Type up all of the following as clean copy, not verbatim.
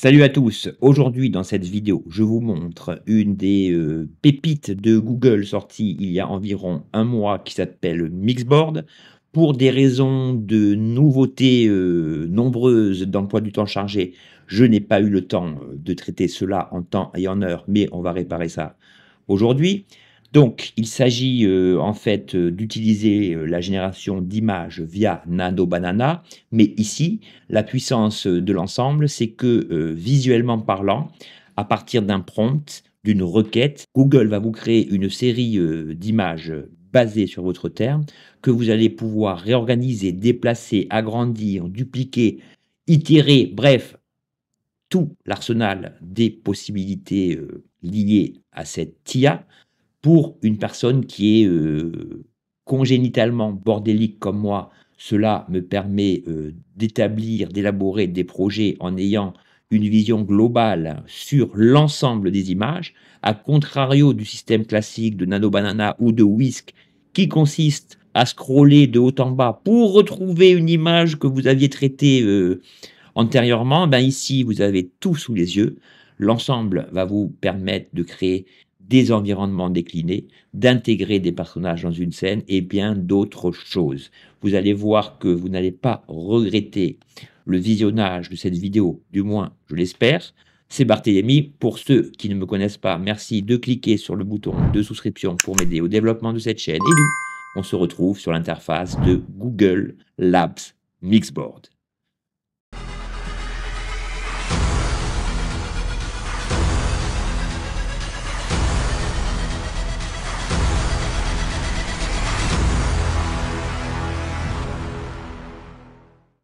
Salut à tous. Aujourd'hui, dans cette vidéo, je vous montre une des pépites de Google sortie il y a environ un mois qui s'appelle Mixboard. Pour des raisons de nouveautés nombreuses d'emploi du temps chargé, je n'ai pas eu le temps de traiter cela en temps et en heure, mais on va réparer ça aujourd'hui. Donc, il s'agit en fait d'utiliser la génération d'images via Nano Banana, mais ici, la puissance de l'ensemble, c'est que, visuellement parlant, à partir d'un prompt, d'une requête, Google va vous créer une série, d'images, basées sur votre terme, que vous allez pouvoir réorganiser, déplacer, agrandir, dupliquer, itérer, bref, tout l'arsenal des possibilités, liées à cette IA pour une personne qui est, congénitalement bordélique comme moi. Cela me permet, d'établir, d'élaborer des projets en ayant une vision globale sur l'ensemble des images, à contrario du système classique de Nano Banana ou de Whisk qui consiste à scroller de haut en bas pour retrouver une image que vous aviez traitée, antérieurement. Ben, ici, vous avez tout sous les yeux. L'ensemble va vous permettre de créer des environnements déclinés, d'intégrer des personnages dans une scène et bien d'autres choses. Vous allez voir que vous n'allez pas regretter le visionnage de cette vidéo, du moins je l'espère. C'est Barthélémy. Pour ceux qui ne me connaissent pas, merci de cliquer sur le bouton de souscription pour m'aider au développement de cette chaîne. Et nous, on se retrouve sur l'interface de Google Labs Mixboard.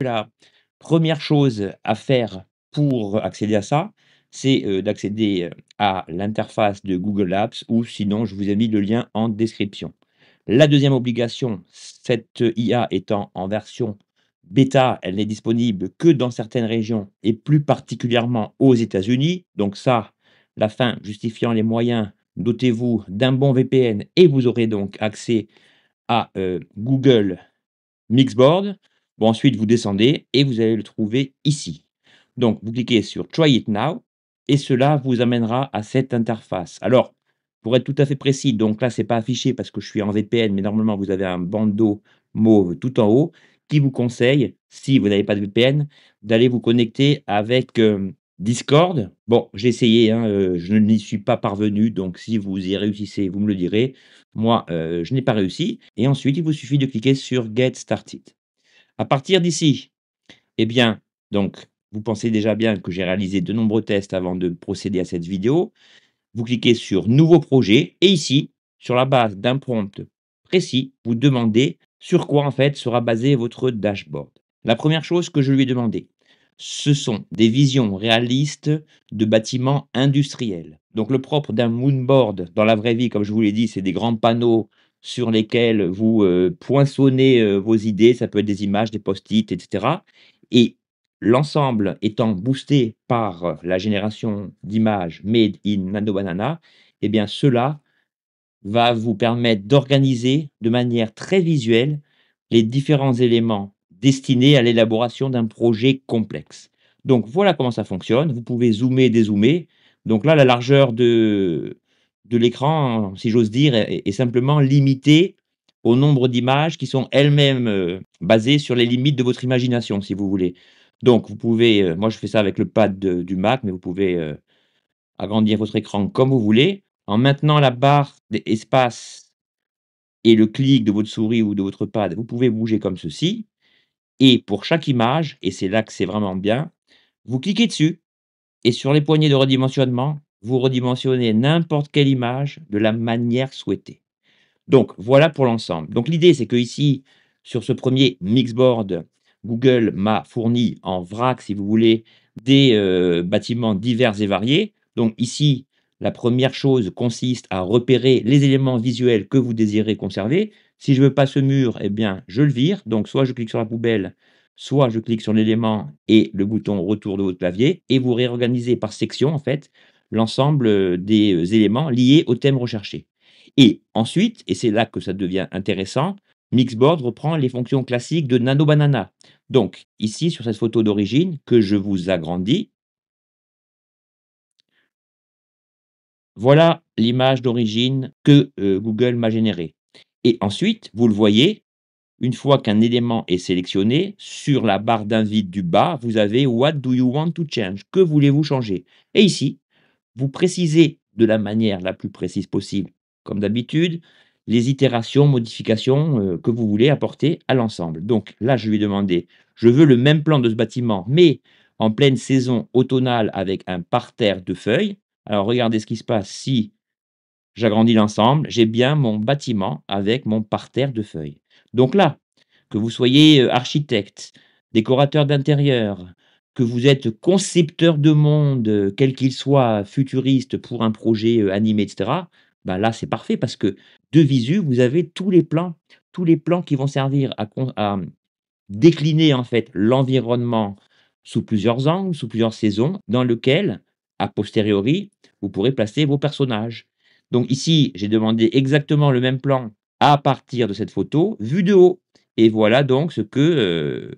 La première chose à faire pour accéder à ça, c'est, d'accéder, à l'interface de Google Apps ou sinon je vous ai mis le lien en description. La deuxième obligation, cette IA étant en version bêta, elle n'est disponible que dans certaines régions et plus particulièrement aux États-Unis. Donc ça, la fin justifiant les moyens, dotez-vous d'un bon VPN et vous aurez donc accès à, Google Mixboard. Bon, ensuite, vous descendez et vous allez le trouver ici. Donc, vous cliquez sur Try it now et cela vous amènera à cette interface. Alors, pour être tout à fait précis, donc là, c'est pas affiché parce que je suis en VPN, mais normalement, vous avez un bandeau mauve tout en haut qui vous conseille, si vous n'avez pas de VPN, d'aller vous connecter avec Discord. Bon, j'ai essayé, hein, je n'y suis pas parvenu, donc si vous y réussissez, vous me le direz. Moi, je n'ai pas réussi. Et ensuite, il vous suffit de cliquer sur Get Started. À partir d'ici, eh bien, donc, vous pensez déjà bien que j'ai réalisé de nombreux tests avant de procéder à cette vidéo. Vous cliquez sur Nouveau projet et ici, sur la base d'un prompt précis, vous demandez sur quoi en fait sera basé votre dashboard. La première chose que je lui ai demandé, ce sont des visions réalistes de bâtiments industriels. Donc le propre d'un moonboard dans la vraie vie, comme je vous l'ai dit, c'est des grands panneaux sur lesquels vous poinçonnez vos idées, ça peut être des images, des post-it, etc. Et l'ensemble étant boosté par la génération d'images made in Nano Banana, eh bien cela va vous permettre d'organiser de manière très visuelle les différents éléments destinés à l'élaboration d'un projet complexe. Donc voilà comment ça fonctionne. Vous pouvez zoomer, dézoomer. Donc là, la largeur de l'écran, si j'ose dire, est simplement limitée au nombre d'images qui sont elles-mêmes basées sur les limites de votre imagination, si vous voulez. Donc vous pouvez, moi je fais ça avec le pad du Mac, mais vous pouvez agrandir votre écran comme vous voulez, en maintenant la barre d'espace et le clic de votre souris ou de votre pad, vous pouvez bouger comme ceci et pour chaque image, et c'est là que c'est vraiment bien, vous cliquez dessus et sur les poignées de redimensionnement, vous redimensionnez n'importe quelle image de la manière souhaitée. Donc voilà pour l'ensemble. Donc l'idée, c'est qu'ici, sur ce premier mixboard, Google m'a fourni en vrac, si vous voulez, des, bâtiments divers et variés. Donc ici, la première chose consiste à repérer les éléments visuels que vous désirez conserver. Si je veux pas ce mur, eh bien, je le vire. Donc soit je clique sur la poubelle, soit je clique sur l'élément et le bouton retour de votre clavier et vous réorganisez par section, en fait, l'ensemble, des, éléments liés au thème recherché. Et ensuite, et c'est là que ça devient intéressant, Mixboard reprend les fonctions classiques de Nano Banana. Donc, ici, sur cette photo d'origine que je vous agrandis, Voilà l'image d'origine que, Google m'a générée et ensuite, vous le voyez, une fois qu'un élément est sélectionné, sur la barre d'invite du bas, vous avez «What do you want to change?» Que voulez-vous changer? Et ici, vous précisez de la manière la plus précise possible, comme d'habitude, les itérations, modifications, que vous voulez apporter à l'ensemble. Donc là, je lui ai demandé: «Je veux le même plan de ce bâtiment, mais en pleine saison automnale avec un parterre de feuilles». Alors regardez ce qui se passe si j'agrandis l'ensemble, j'ai bien mon bâtiment avec mon parterre de feuilles. Donc là, que vous soyez, architecte, décorateur d'intérieur, que vous êtes concepteur de monde, quel qu'il soit, futuriste pour un projet, animé et cetera, bah, là, c'est parfait parce que de visu, vous avez tous les plans qui vont servir à décliner en fait l'environnement sous plusieurs angles, sous plusieurs saisons, dans lequel, a posteriori, vous pourrez placer vos personnages. Donc ici, j'ai demandé exactement le même plan à partir de cette photo, vue de haut et voilà donc ce que,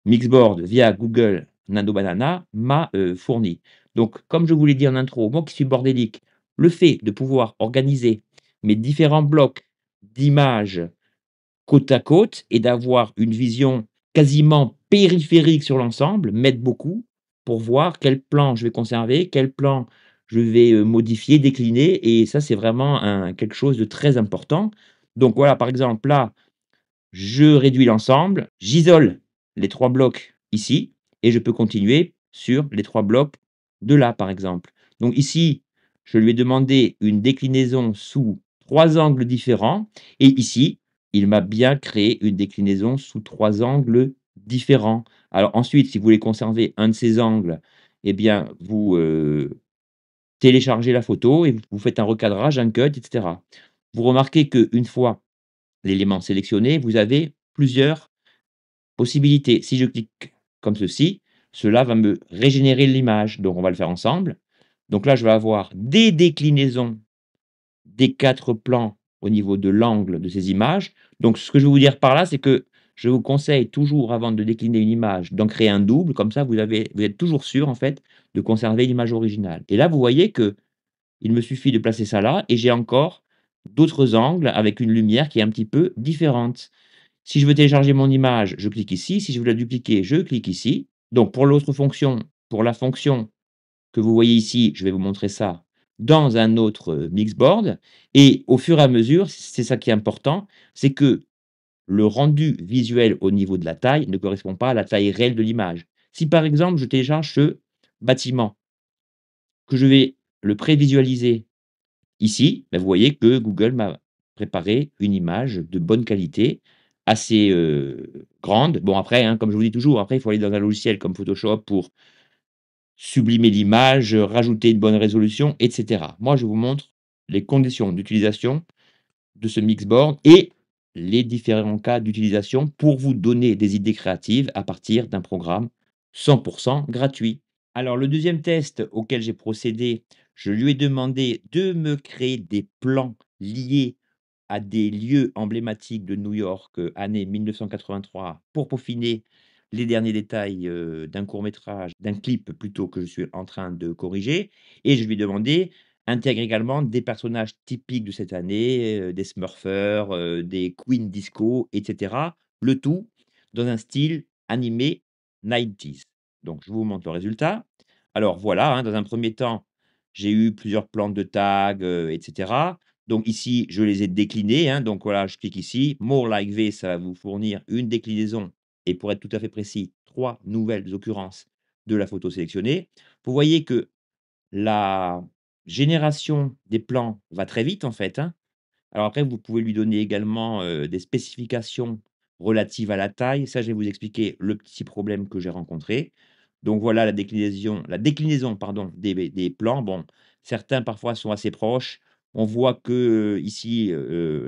Mixboard via Google Nano Banana m'a, fourni. Donc comme je vous l'ai dit en intro, moi qui suis bordélique, le fait de pouvoir organiser mes différents blocs d'images côte à côte et d'avoir une vision quasiment périphérique sur l'ensemble m'aide beaucoup pour voir quel plan je vais conserver, quel plan je vais, modifier, décliner et ça, c'est vraiment un quelque chose de très important. Donc voilà, par exemple, là, je réduis l'ensemble, j'isole les 3 blocs ici et je peux continuer sur les 3 blocs de là, par exemple. Donc ici, je lui ai demandé une déclinaison sous 3 angles différents et ici, il m'a bien créé une déclinaison sous 3 angles différents. Alors ensuite, si vous voulez conserver un de ces angles et bien, vous, téléchargez la photo et vous faites un recadrage, un cut et cetera. Vous remarquez qu'une fois l'élément sélectionné, vous avez plusieurs possibilités. Si je clique comme ceci, cela va me régénérer l'image. Donc on va le faire ensemble. Donc là, je vais avoir des déclinaisons des 4 plans au niveau de l'angle de ces images. Donc ce que je veux vous dire par là, c'est que je vous conseille toujours avant de décliner une image, d'en créer un double. Comme ça, vous êtes toujours sûr en fait de conserver l'image originale. Et là, vous voyez que il me suffit de placer ça là et j'ai encore d'autres angles avec une lumière qui est un petit peu différente. Si je veux télécharger mon image, je clique ici. Si je veux la dupliquer, je clique ici. Donc pour l'autre fonction, pour la fonction que vous voyez ici, je vais vous montrer ça dans un autre, Mixboard et au fur et à mesure, c'est ça qui est important, c'est que le rendu visuel au niveau de la taille ne correspond pas à la taille réelle de l'image. Si par exemple, je télécharge ce bâtiment, que je vais le prévisualiser ici, bah, vous voyez que Google m'a préparé une image de bonne qualité, assez, grande. Bon après, hein, comme je vous dis toujours, après il faut aller dans un logiciel comme Photoshop pour sublimer l'image, rajouter une bonne résolution et cetera. Moi, je vous montre les conditions d'utilisation de ce mixboard et les différents cas d'utilisation pour vous donner des idées créatives à partir d'un programme 100 gratuit. Alors le deuxième test auquel j'ai procédé, je lui ai demandé de me créer des plans liés à des lieux emblématiques de New York, année 1983 pour peaufiner les derniers détails, d'un court-métrage, d'un clip plutôt que je suis en train de corriger et je lui ai demandé: «Intègre également des personnages typiques de cette année, des Smurfers, des Queen Disco et cetera». Le tout dans un style animé 90s. Donc je vous montre le résultat. Alors voilà, hein, dans un premier temps, j'ai eu plusieurs plantes de tags, et cetera. Donc ici, je les ai déclinés, hein, donc voilà, je clique ici, More like this, ça va vous fournir une déclinaison et pour être tout à fait précis, 3 nouvelles occurrences de la photo sélectionnée. Vous voyez que la génération des plans va très vite en fait, hein. Alors après, vous pouvez lui donner également, des spécifications relatives à la taille. Ça, je vais vous expliquer le petit problème que j'ai rencontré. Donc voilà la déclinaison pardon, des plans. Bon, certains parfois sont assez proches. On voit que, ici,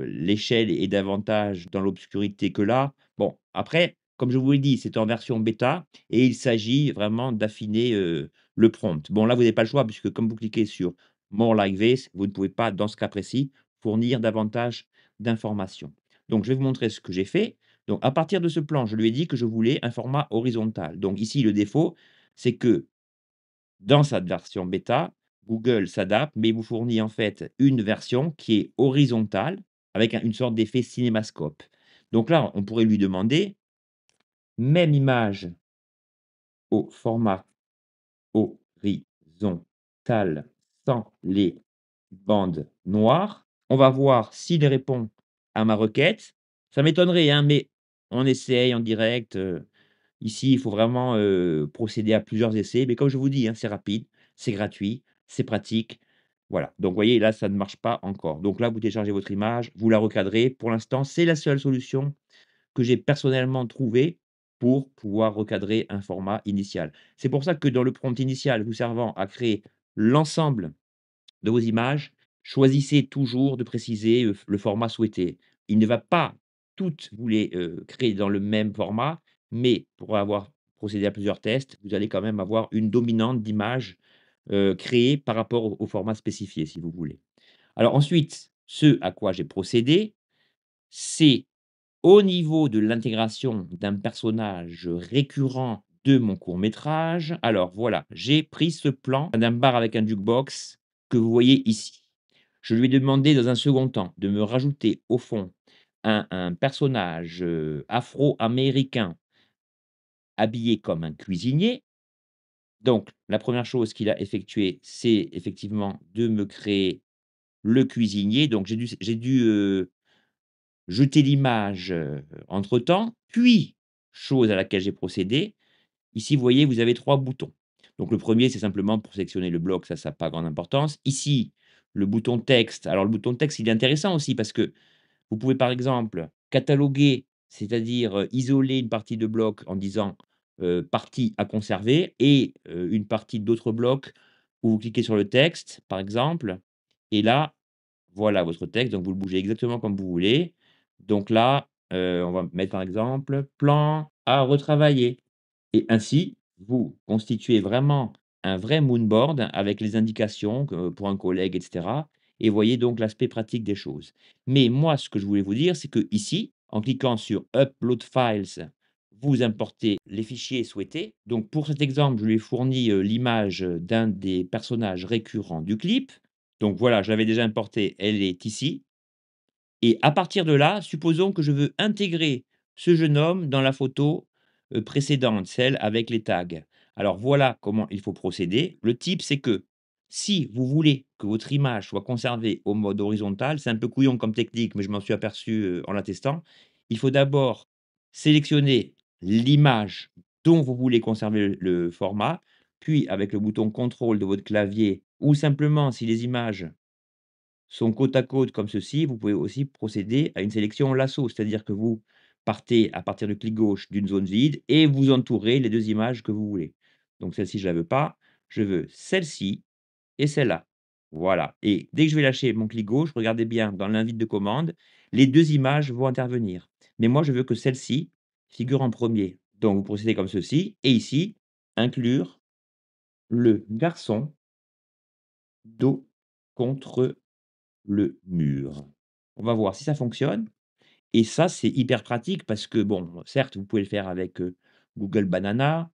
l'échelle est davantage dans l'obscurité que là. Bon, après, comme je vous l'ai dit, c'est en version bêta et il s'agit vraiment d'affiner, le prompt. Bon là, vous n'avez pas le choix puisque comme vous cliquez sur More like this, vous ne pouvez pas, dans ce cas précis, fournir davantage d'informations. Donc, je vais vous montrer ce que j'ai fait. Donc, à partir de ce plan, je lui ai dit que je voulais un format horizontal. Donc ici, le défaut, c'est que dans sa version bêta, Google s'adapte, mais il vous fournit en fait une version qui est horizontale avec une sorte d'effet cinémascope. Donc là, on pourrait lui demander: «Même image au format horizontal sans les bandes noires». On va voir s'il répond à ma requête. Ça m'étonnerait, hein, mais on essaye en direct, ici, il faut vraiment, procéder à plusieurs essais, mais comme je vous dis, hein, c'est rapide, c'est gratuit, c'est pratique. Voilà, donc vous voyez, là, ça ne marche pas encore. Donc là, vous téléchargez votre image, vous la recadrez. Pour l'instant, c'est la seule solution que j'ai personnellement trouvée pour pouvoir recadrer un format initial. C'est pour ça que dans le prompt initial vous servant à créer l'ensemble de vos images, choisissez toujours de préciser, le format souhaité. Il ne va pas toutes vous les, créer dans le même format, mais pour avoir procédé à plusieurs tests, vous allez quand même avoir une dominante d'images, créées par rapport au format spécifié, si vous voulez. Alors ensuite, ce à quoi j'ai procédé, c'est au niveau de l'intégration d'un personnage récurrent de mon court métrage. Alors voilà, j'ai pris ce plan d'un bar avec un jukebox que vous voyez ici. Je lui ai demandé dans un second temps de me rajouter au fond un personnage, afro-américain habillé comme un cuisinier. Donc la première chose qu'il a effectuée, c'est effectivement de me créer le cuisinier. Donc j'ai dû jeter l'image, entre-temps. Puis, chose à laquelle j'ai procédé, ici, vous voyez, vous avez 3 boutons. Donc le premier, c'est simplement pour sélectionner le bloc, ça a pas grande importance. Ici, le bouton texte. Alors le bouton texte, il est intéressant aussi parce que vous pouvez, par exemple, cataloguer, c'est-à-dire, isoler une partie de bloc en disant, «Partie à conserver» et une partie d'autres blocs où vous cliquez sur le texte, par exemple et là, voilà votre texte, donc vous le bougez exactement comme vous voulez. Donc là, on va mettre par exemple: «Plan à retravailler» et ainsi, vous constituez vraiment un vrai moodboard avec les indications que pour un collègue et cetera et voyez donc l'aspect pratique des choses. Mais moi, ce que je voulais vous dire, c'est que ici, en cliquant sur «Upload files», vous importez les fichiers souhaités. Donc pour cet exemple, je lui ai fourni, l'image, d'un des personnages récurrents du clip. Donc voilà, je l'avais déjà importée, elle est ici et à partir de là, supposons que je veux intégrer ce jeune homme dans la photo, précédente, celle avec les tags. Alors voilà comment il faut procéder. Le type, c'est que si vous voulez que votre image soit conservée au mode horizontal, c'est un peu couillon comme technique, mais je m'en suis aperçu, en la testant. Il faut d'abord sélectionner l'image dont vous voulez conserver le format, puis avec le bouton contrôle de votre clavier ou simplement si les images sont côte à côte comme ceci, vous pouvez aussi procéder à une sélection lasso, c'est-à-dire que vous partez à partir du clic gauche d'une zone vide et vous entourez les 2 images que vous voulez. Donc celle-ci, je la veux pas, je veux celle-ci et celle-là. Voilà et dès que je vais lâcher mon clic gauche, regardez bien dans l'invite de commande, les 2 images vont intervenir. Mais moi, je veux que celle-ci figure en premier. Donc vous procédez comme ceci et ici, inclure le garçon dos contre le mur. On va voir si ça fonctionne et ça, c'est hyper pratique parce que bon, certes, vous pouvez le faire avec, Google Banana,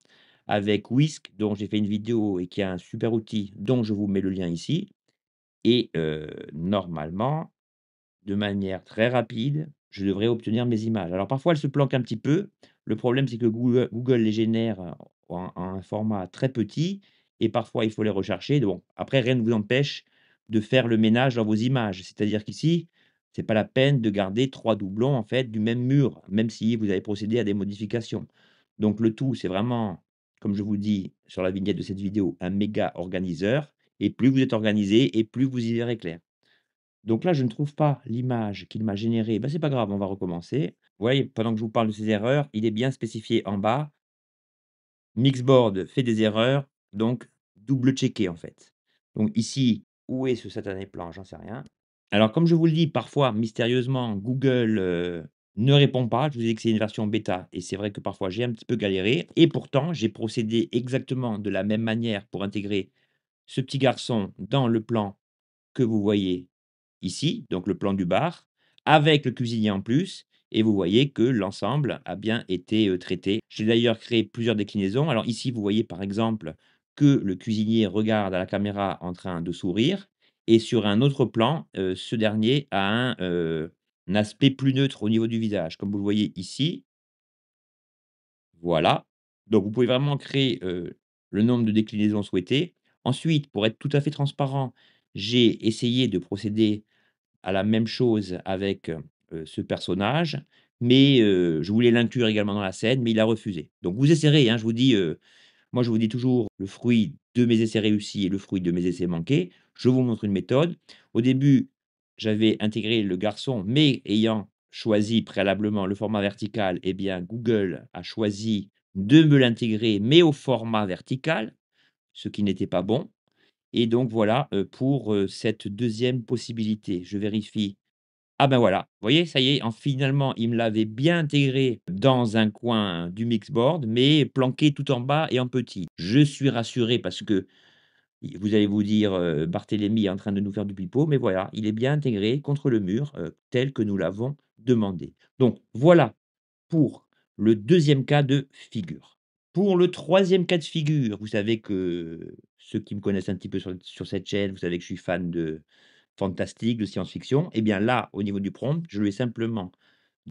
avec Whisk dont j'ai fait une vidéo et qui est un super outil dont je vous mets le lien ici et normalement, de manière très rapide, je devrais obtenir mes images. Alors parfois, elles se planquent un petit peu. Le problème, c'est que Google les génère en un format très petit et parfois il faut les rechercher. Donc après, rien ne vous empêche de faire le ménage dans vos images. C'est-à-dire qu'ici, c'est pas la peine de garder 3 doublons, en fait, du même mur, même si vous avez procédé à des modifications. Donc le tout, c'est vraiment, comme je vous dis sur la vignette de cette vidéo, un méga organiseur et plus vous êtes organisé et plus vous y verrez clair. Donc là, je ne trouve pas l'image qu'il m'a générée. Bah, c'est pas grave, on va recommencer. Vous voyez, pendant que je vous parle de ces erreurs, il est bien spécifié en bas. Mixboard fait des erreurs, donc double checker en fait. Donc ici, où est ce satané plan? J'en sais rien. Alors comme je vous le dis, parfois, mystérieusement, Google, ne répond pas. Je vous ai dit que c'est une version bêta et c'est vrai que parfois j'ai un petit peu galéré et pourtant j'ai procédé exactement de la même manière pour intégrer ce petit garçon dans le plan que vous voyez ici, donc le plan du bar, avec le cuisinier en plus et vous voyez que l'ensemble a bien été, traité. J'ai d'ailleurs créé plusieurs déclinaisons. Alors ici, vous voyez par exemple que le cuisinier regarde à la caméra en train de sourire et sur un autre plan, ce dernier a un aspect plus neutre au niveau du visage. Comme vous le voyez ici, voilà. Donc vous pouvez vraiment créer, le nombre de déclinaisons souhaitées. Ensuite, pour être tout à fait transparent, j'ai essayé de procéder à la même chose avec, ce personnage, mais je voulais l'inclure également dans la scène, mais il a refusé. Donc vous essaierez, hein, je vous dis, moi je vous dis toujours le fruit de mes essais réussis et le fruit de mes essais manqués. Je vous montre une méthode. Au début, j'avais intégré le garçon, mais ayant choisi préalablement le format vertical, eh bien Google a choisi de me l'intégrer, mais au format vertical, ce qui n'était pas bon. Et donc voilà, pour, cette deuxième possibilité. Je vérifie. Ah ben voilà, vous voyez, ça y est, finalement, il me l'avait bien intégré dans un coin du mixboard, mais planqué tout en bas et en petit. Je suis rassuré parce que vous allez vous dire, Barthélémy est en train de nous faire du pipeau, mais voilà, il est bien intégré contre le mur, tel que nous l'avons demandé. Donc voilà pour le deuxième cas de figure. Pour le troisième cas de figure, vous savez que ceux qui me connaissent un petit peu sur cette chaîne, vous savez que je suis fan de fantastique, de science-fiction. Et bien là, au niveau du prompt, je lui ai simplement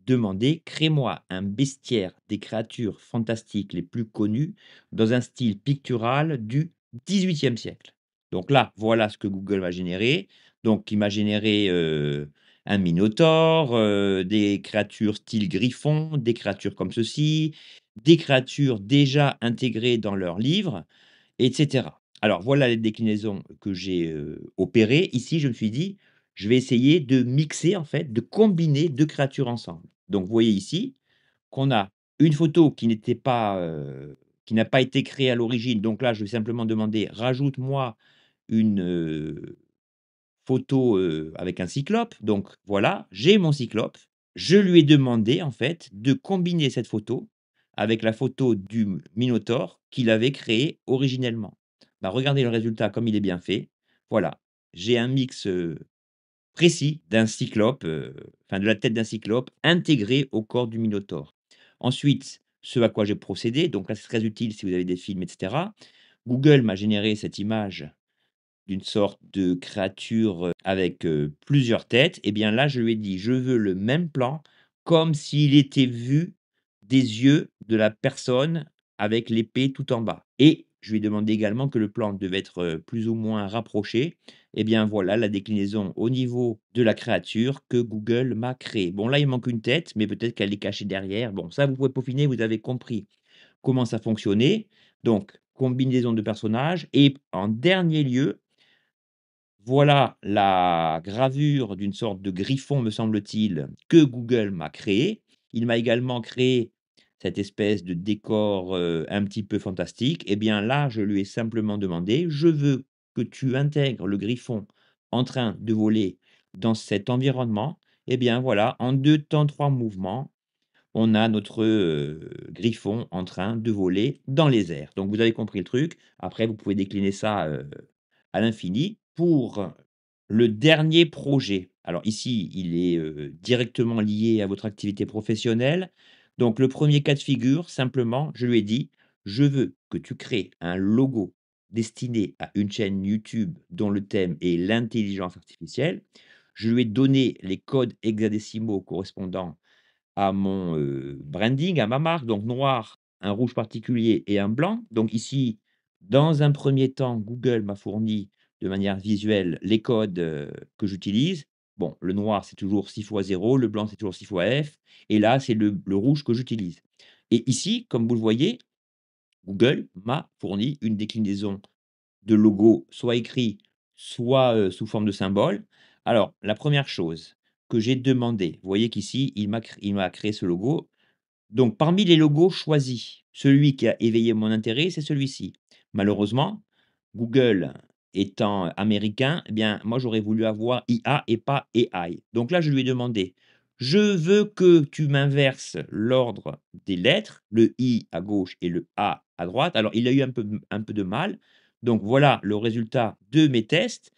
demandé: «Crée-moi un bestiaire des créatures fantastiques les plus connues dans un style pictural du XVIIIe siècle». Donc là, voilà ce que Google m'a généré. Donc il m'a généré, un minotaure, des créatures style griffon, des créatures comme ceci, des créatures déjà intégrées dans leur livre et cetera. Alors voilà les déclinaisons que j'ai, opérées. Ici, je me suis dit: «Je vais essayer de mixer, en fait, de combiner 2 créatures ensemble». Donc vous voyez ici qu'on a une photo qui n'était pas, qui n'a pas été créée à l'origine. Donc là, je vais simplement demander: «Rajoute-moi une, photo, avec un cyclope». Donc voilà, j'ai mon cyclope. Je lui ai demandé, en fait, de combiner cette photo avec la photo du minotaure qu'il avait créé originellement. Bah, regardez le résultat comme il est bien fait. Voilà, j'ai un mix, précis d'un cyclope, enfin de la tête d'un cyclope intégré au corps du minotaure. Ensuite, ce à quoi j'ai procédé, donc là c'est très utile si vous avez des films et cetera. Google m'a généré cette image d'une sorte de créature, avec, plusieurs têtes. Et bien là, je lui ai dit: «Je veux le même plan, comme s'il était vu des yeux de la personne avec l'épée tout en bas». Et je lui ai demandé également que le plan devait être, plus ou moins rapproché. Et bien voilà la déclinaison au niveau de la créature que Google m'a créée. Bon là, il manque une tête, mais peut-être qu'elle est cachée derrière. Bon ça, vous pouvez peaufiner, vous avez compris comment ça fonctionnait. Donc combinaison de personnages et en dernier lieu, voilà la gravure d'une sorte de griffon, me semble-t-il, que Google m'a créé. Il m'a également créé cette espèce de décor, un petit peu fantastique. Et bien là, je lui ai simplement demandé: «Je veux que tu intègres le griffon en train de voler dans cet environnement». Et bien voilà, en 2 temps, 3 mouvements, on a notre, griffon en train de voler dans les airs. Donc vous avez compris le truc. Après, vous pouvez décliner ça, à l'infini. Pour le dernier projet, alors ici, il est, directement lié à votre activité professionnelle. Donc le premier cas de figure, simplement, je lui ai dit: «Je veux que tu crées un logo destiné à une chaîne YouTube dont le thème est l'intelligence artificielle». Je lui ai donné les codes hexadécimaux correspondant à mon, branding, à ma marque, donc noir, un rouge particulier et un blanc. Donc ici, dans un premier temps, Google m'a fourni de manière visuelle les codes, que j'utilise. Bon, le noir, c'est toujours 6 fois 0, le blanc, c'est toujours 6 fois F et là, c'est le rouge que j'utilise. Et ici, comme vous le voyez, Google m'a fourni une déclinaison de logo, soit écrit, soit, sous forme de symbole. Alors, la première chose que j'ai demandé, vous voyez qu'ici, il m'a créé ce logo. Donc parmi les logos choisis, celui qui a éveillé mon intérêt, c'est celui-ci. Malheureusement, Google étant américain, eh bien, moi, j'aurais voulu avoir IA et pas AI. Donc là, je lui ai demandé: «Je veux que tu m'inverses l'ordre des lettres, le I à gauche et le A à droite». Alors il a eu un peu de mal. Donc voilà le résultat de mes tests.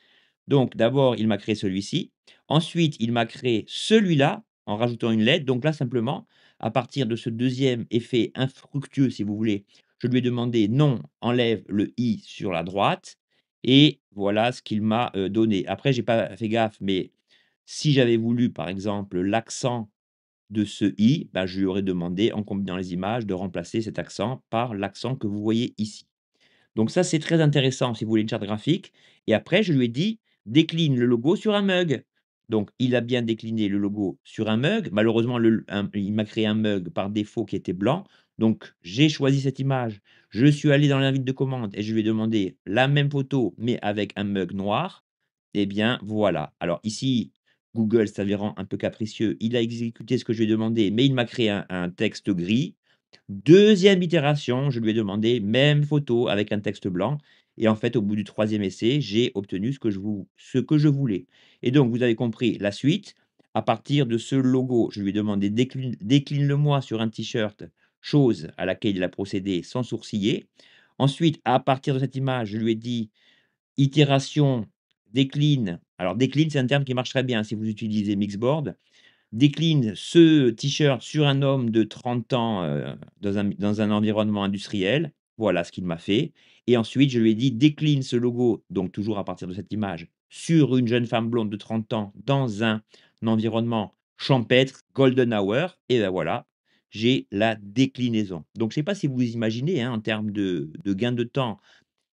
Donc d'abord, il m'a créé celui-ci. Ensuite, il m'a créé celui-là en rajoutant une lettre. Donc là, simplement, à partir de ce deuxième effet infructueux, si vous voulez, Je lui ai demandé: «Non, enlève le i sur la droite» et voilà ce qu'il m'a, donné. Après j'ai pas fait gaffe, mais si j'avais voulu, par exemple, l'accent de ce i, bah, je lui aurais demandé, en combinant les images, de remplacer cet accent par l'accent que vous voyez ici. Donc ça, c'est très intéressant si vous voulez une charte graphique et après je lui ai dit: «Décline le logo sur un mug». Donc il a bien décliné le logo sur un mug. Malheureusement, il m'a créé un mug par défaut qui était blanc. Donc j'ai choisi cette image. Je suis allé dans l'invite de commande et je lui ai demandé la même photo, mais avec un mug noir. Et bien voilà. Alors ici, Google s'avérant un peu capricieux, il a exécuté ce que je lui ai demandé, mais il m'a créé un texte gris. Deuxième itération, je lui ai demandé même photo avec un texte blanc et en fait, au bout du troisième essai, j'ai obtenu ce que je voulais et donc vous avez compris la suite. À partir de ce logo, je lui ai demandé: «Décline-le-moi sur un t-shirt», chose à laquelle il a procédé sans sourciller. Ensuite, à partir de cette image, je lui ai dit: «Itération, décline». Alors décline, c'est un terme qui marche très bien si vous utilisez Mixboard. Décline ce t-shirt sur un homme de 30 ans, dans un environnement industriel. Voilà ce qu'il m'a fait et ensuite je lui ai dit: «Décline ce logo», donc toujours à partir de cette image, sur une jeune femme blonde de 30 ans dans un environnement champêtre, golden hour et ben voilà, j'ai la déclinaison. Donc je sais pas si vous imaginez, hein, en termes de gain de temps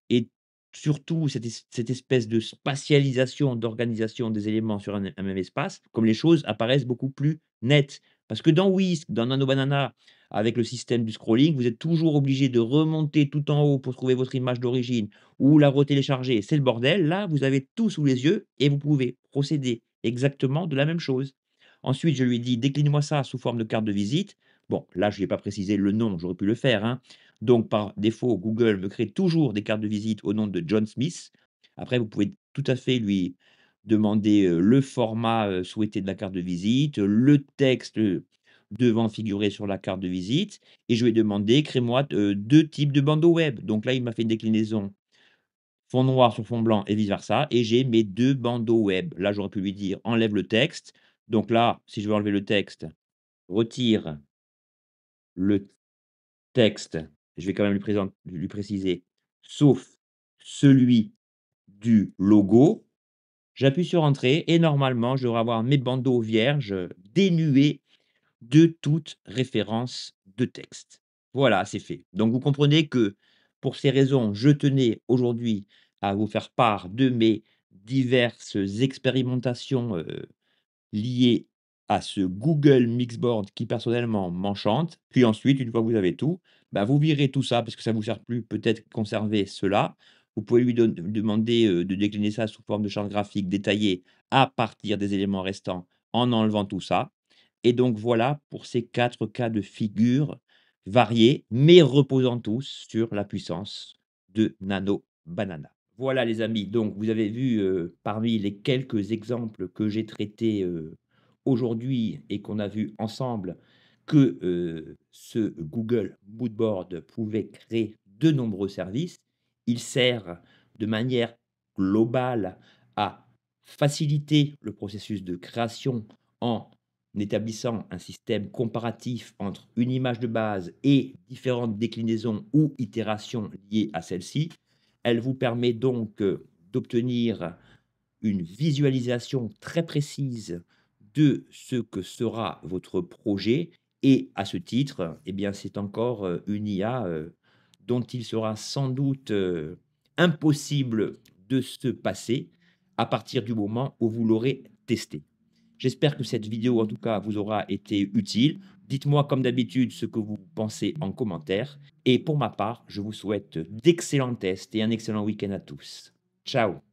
et surtout cette espèce de spatialisation, d'organisation des éléments sur un même espace, comme les choses apparaissent beaucoup plus nettes. Parce que dans Whisk, dans Nano Banana, avec le système du scrolling, vous êtes toujours obligé de remonter tout en haut pour trouver votre image d'origine ou la retélécharger, c'est le bordel. Là, vous avez tout sous les yeux et vous pouvez procéder exactement de la même chose. Ensuite, je lui ai dit: «Décline-moi ça sous forme de carte de visite». Bon, là, je lui ai pas précisé le nom, j'aurais pu le faire, hein. Donc par défaut, Google me crée toujours des cartes de visite au nom de John Smith. Après, vous pouvez tout à fait lui demander, le format, souhaité de la carte de visite, le texte, devant figurer sur la carte de visite et je lui ai demandé: «Crée-moi, 2 types de bandeaux web». Donc là, il m'a fait une déclinaison fond noir sur fond blanc et vice versa et j'ai mes 2 bandeaux web. Là, j'aurais pu lui dire: «Enlève le texte». Donc là, si je veux enlever le texte, retire le texte, je vais quand même lui préciser, sauf celui du logo. J'appuie sur entrée et normalement, je devrais avoir mes bandeaux vierges, dénués de toute référence de texte. Voilà, c'est fait. Donc vous comprenez que pour ces raisons, je tenais aujourd'hui à vous faire part de mes diverses expérimentations, lié à ce Google Mixboard qui personnellement m'enchante. Puis ensuite, une fois que vous avez tout, bah, vous virez tout ça parce que ça ne vous sert plus, peut-être conserver cela. Vous pouvez lui demander, de décliner ça sous forme de charte graphique détaillée à partir des éléments restants en enlevant tout ça. Et donc voilà pour ces 4 cas de figure variés, mais reposant tous sur la puissance de Nano Banana. Voilà les amis, donc vous avez vu, parmi les quelques exemples que j'ai traités, aujourd'hui et qu'on a vu ensemble que, ce Google Moodboard pouvait créer de nombreux services. Il sert de manière globale à faciliter le processus de création en établissant un système comparatif entre une image de base et différentes déclinaisons ou itérations liées à celle-ci. Elle vous permet donc, d'obtenir une visualisation très précise de ce que sera votre projet et à ce titre, eh bien, c'est encore, une IA, dont il sera sans doute, impossible de se passer à partir du moment où vous l'aurez testé. J'espère que cette vidéo, en tout cas, vous aura été utile. Dites-moi comme d'habitude ce que vous pensez en commentaire et pour ma part, je vous souhaite d'excellents tests et un excellent week-end à tous. Ciao.